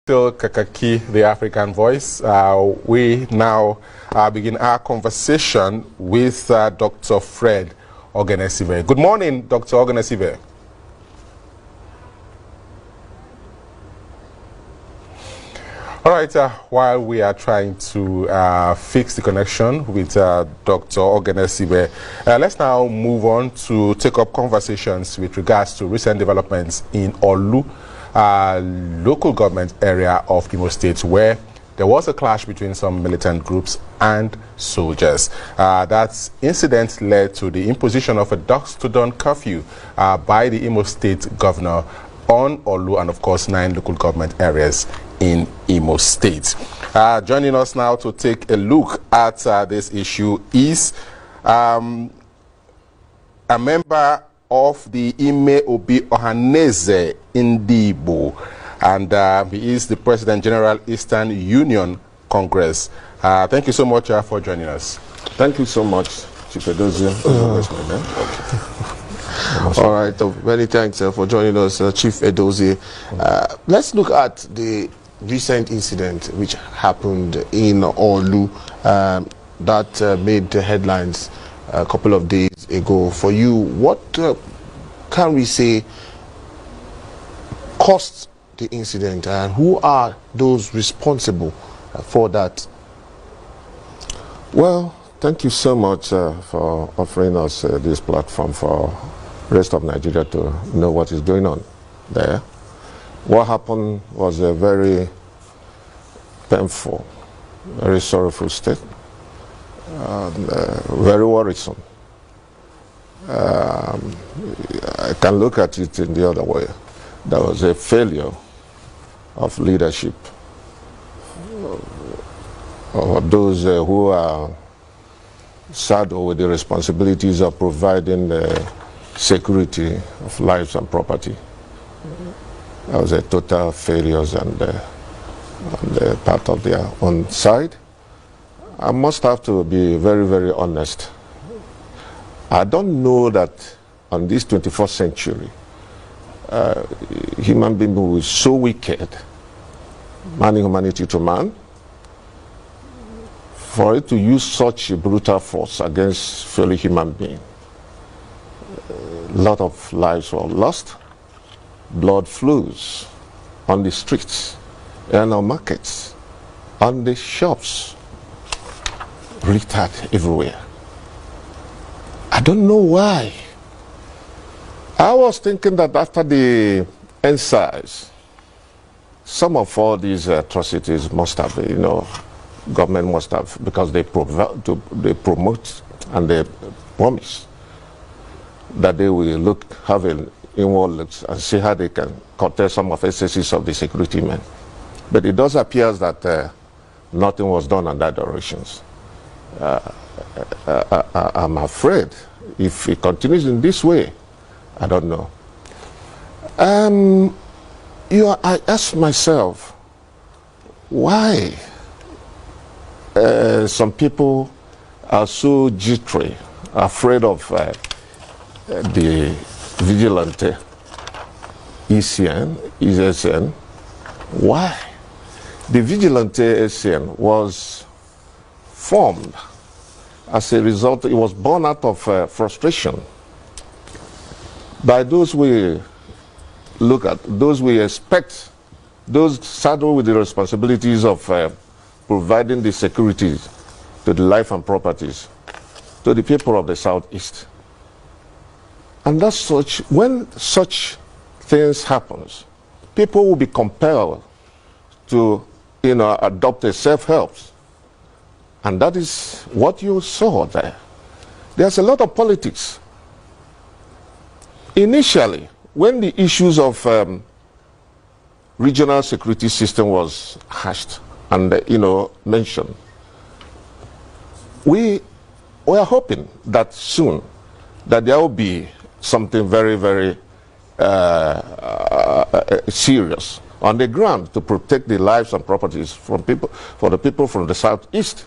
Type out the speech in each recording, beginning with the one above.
Still Kakaki, the African Voice. We now begin our conversation with Dr. Fred Ogenesibe. Good morning, Dr. Ogenesibe. All right, while we are trying to fix the connection with Dr. Ogenesibe, let's now move on to take up conversations with regards to recent developments in Olu, local government area of Imo State, where there was a clash between some militant groups and soldiers. That incident led to the imposition of a dusk-to-dawn curfew by the Imo State governor on Olu and, of course, 9 local government areas in Imo State. Joining us now to take a look at this issue is a member of the Ime Obi Ohaneze Ndibo, and he is the President General Eastern Union Congress. Thank you so much for joining us. Thank you so much, Chief Edozie. All right, many thanks for joining us, Chief Edozie. Let's look at the recent incident which happened in Olu that made the headlines a couple of days ago. For you, what can we say caused the incident, and who are those responsible for that? Well, thank you so much for offering us this platform for the rest of Nigeria to know what is going on there. What happened was a very painful, very sorrowful state, very worrisome. I can look at it in the other way. There was a failure of leadership of those who are saddled with the responsibilities of providing the security of lives and property. That was a total failure on the part of their own side. I must have to be very, very honest. I don't know that on this 21st century, human being who is so wicked, manning humanity to man, for it to use such a brutal force against fellow human being. A lot of lives were lost, blood flows on the streets, in our markets, on the shops, littered everywhere. I don't know why. I was thinking that after the NSAS, some of all these atrocities must have, government must have, because they promote and they promise that they will have an inward look and see how they can curtail some of the excesses of the security men. But it does appear that nothing was done on that directions. I'm afraid if it continues in this way, I don't know. I ask myself, why some people are so jittery, afraid of the vigilante ESN. Why? The vigilante ESN was formed as a result, it was born out of frustration by those we look at, those we expect, those saddled with the responsibilities of providing the security to the life and properties to the people of the Southeast. And that's such, when such things happens, people will be compelled to, adopt a self-help. And that is what you saw there. There's a lot of politics. Initially, when the issues of regional security system was hashed and, mentioned, we were hoping that soon that there will be something very, very serious on the ground to protect the lives and properties for the people from the Southeast.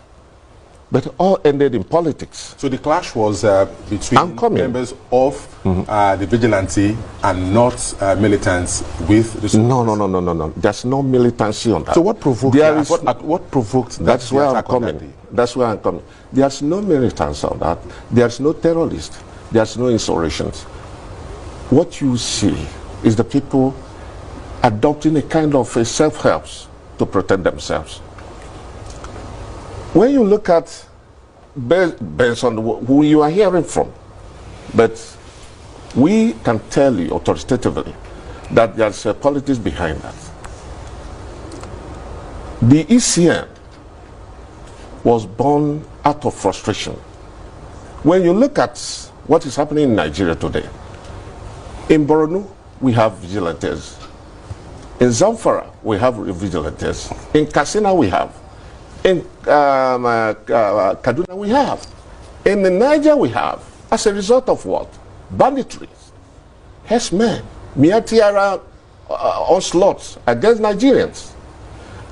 but all ended in politics. So the clash was between members of the vigilante and not militants with the No. There's no militancy on that. So what provoked that? What provoked that? That's where I'm coming. That's where I'm coming. There's no militants on that. There's no terrorists. There's no insurrections. What you see is the people adopting a kind of a self-help to protect themselves. When you look at, based on who you are hearing from, but we can tell you authoritatively that there's politics behind that. The ECN was born out of frustration. When you look at what is happening in Nigeria today, in Borno, we have vigilantes. In Zamfara, we have vigilantes. In Katsina, we have. In Kaduna, we have. In Niger, we have. As a result of what? Banditry, herdsmen, Miatiara onslaughts against Nigerians.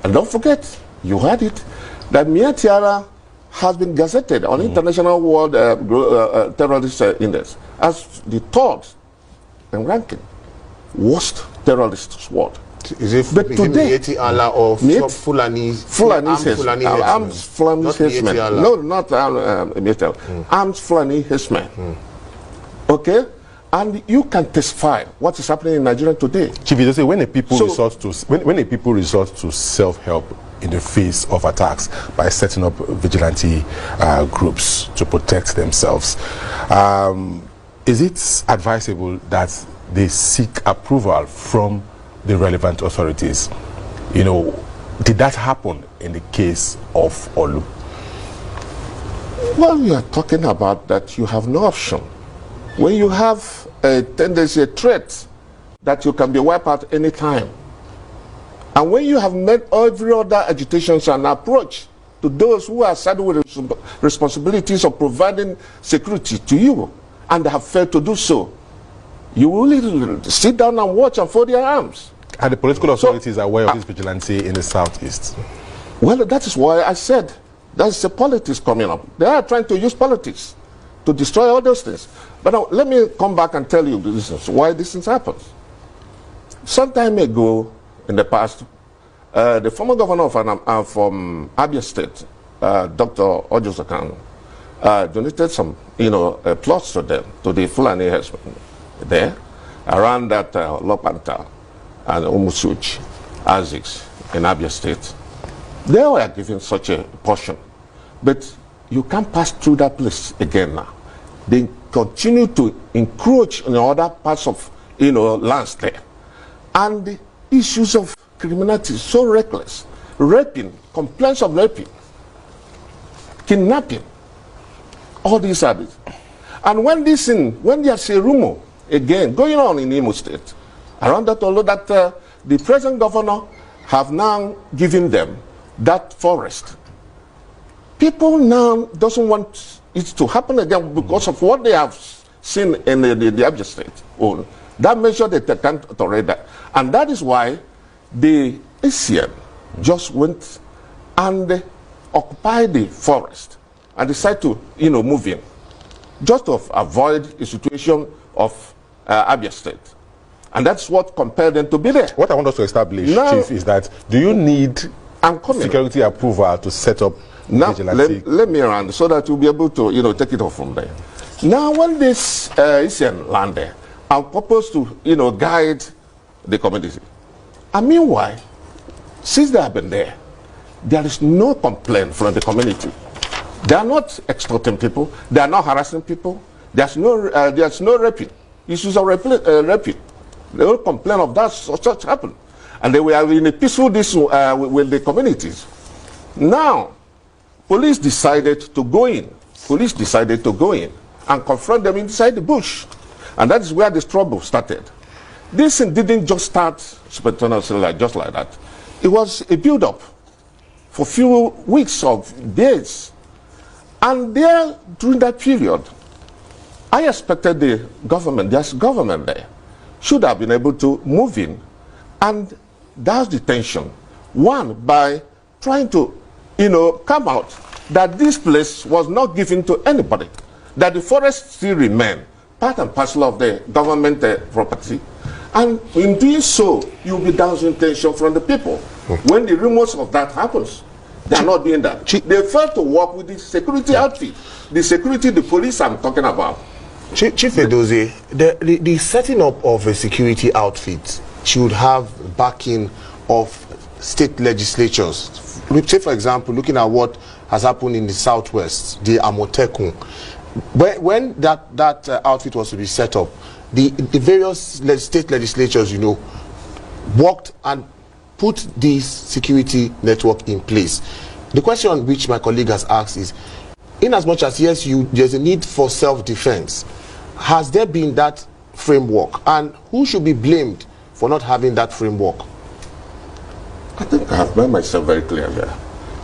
And don't forget, you heard it, that Miatiara has been gazetted on International World Terrorist Index as the third in ranking worst terrorist squad. Is it but today, Miati or Fulani herdsmen? No, not armed Fulani herdsmen. Okay? And you can testify what is happening in Nigeria today. Chief, you say when a people resort to self-help in the face of attacks by setting up vigilante groups to protect themselves, is it advisable that they seek approval from the relevant authorities? You know, did that happen in the case of Olu? Well, we are talking about that you have no option. When you have a tendency, a threat that you can be wiped out any time, and when you have met every other agitations and approach to those who are saddled with responsibilities of providing security to you, and have failed to do so, you will sit down and watch and fold your arms. And the political authorities are aware of this vigilante in the southeast? Well, that is why I said there's the politics coming up. They are trying to use politics to destroy all those things. But now, let me come back and tell you the reasons why this thing happens. Some time ago, in the past, the former governor from Abia State, Dr. Ojo Zakan, donated some, plots to them, to the Fulani herdsmen there, around that Lopanta and Umusuch, Azix in Abia State. They were given such a portion. But you can't pass through that place again now. They continue to encroach in other parts of, lands there. And the issues of criminality is so reckless. Raping, complaints of raping, kidnapping, all these are this. And when there's a rumor, again, going on in Imo State, around that, although that the present governor have now given them that forest, people now doesn't want it to happen again because of what they have seen in the Abia State. That measure they can't tolerate that. And that is why the ACM just went and occupied the forest and decided to, move in, just to avoid a situation of Abia State. And that's what compelled them to be there. What I want us to establish, now, Chief, is that do you need security approval to set up vigilante? Let me run so that you'll be able to, take it off from there. Now, when this ACM land there, I'm proposed to, guide the community. And meanwhile, since they have been there is no complaint from the community. They are not extorting people. They are not harassing people. There's no raping. Issues of raping. They don't complain of that such happen. And they were in a peaceful with the communities. Now, police decided to go in. Police decided to go in and confront them inside the bush. And that is where this trouble started. This thing didn't just start spontaneously, just like that. It was a build-up for a few weeks or days. And there, during that period, I expected the government, there's government there, should have been able to move in and douse the tension. One, by trying to, come out that this place was not given to anybody, that the forest still remain part and parcel of the government property, and in doing so, you'll be dousing tension from the people. When the rumors of that happens, they are not doing that. They fail to work with the security outfit, the police I'm talking about. Chief Edozie, the setting up of a security outfit should have backing of state legislatures. Say, for example, looking at what has happened in the southwest, the Amotekun. When that outfit was to be set up, the various state legislatures, you know, worked and put this security network in place. The question which my colleague has asked is, in as much as yes, there's a need for self-defense, has there been that framework, and who should be blamed for not having that framework? I think I have made myself very clear there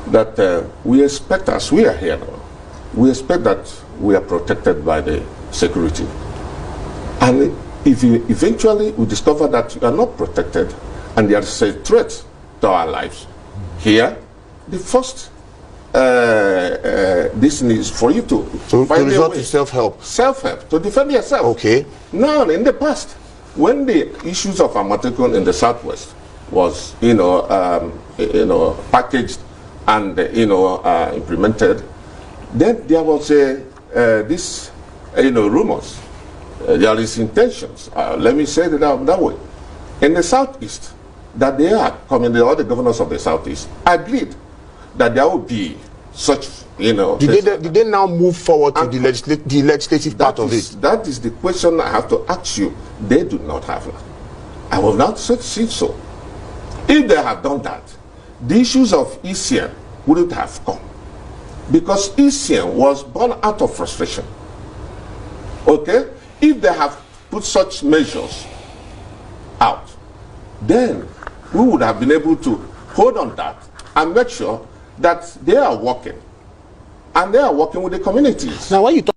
that we expect, as we are here now, we expect that we are protected by the security. And if eventually we discover that you are not protected and there is a threat to our lives, here, the first this is for you to resort to self-help. Self-help, to defend yourself. Okay. Now, in the past, when the issues of Amatekun in the southwest was, packaged and, implemented, then there was this, rumors. There is intentions. Let me say it that way. In the southeast, that they are coming, all the governors of the southeast agreed that there will be such, Did they now move forward to the legislative part of it? That is the question I have to ask you. They do not have that. I will not say so. If they have done that, the issues of ECN wouldn't have come. Because ECN was born out of frustration. Okay? If they have put such measures out, then we would have been able to hold on that and make sure that they are working. And they are working with the communities. Now, when you talk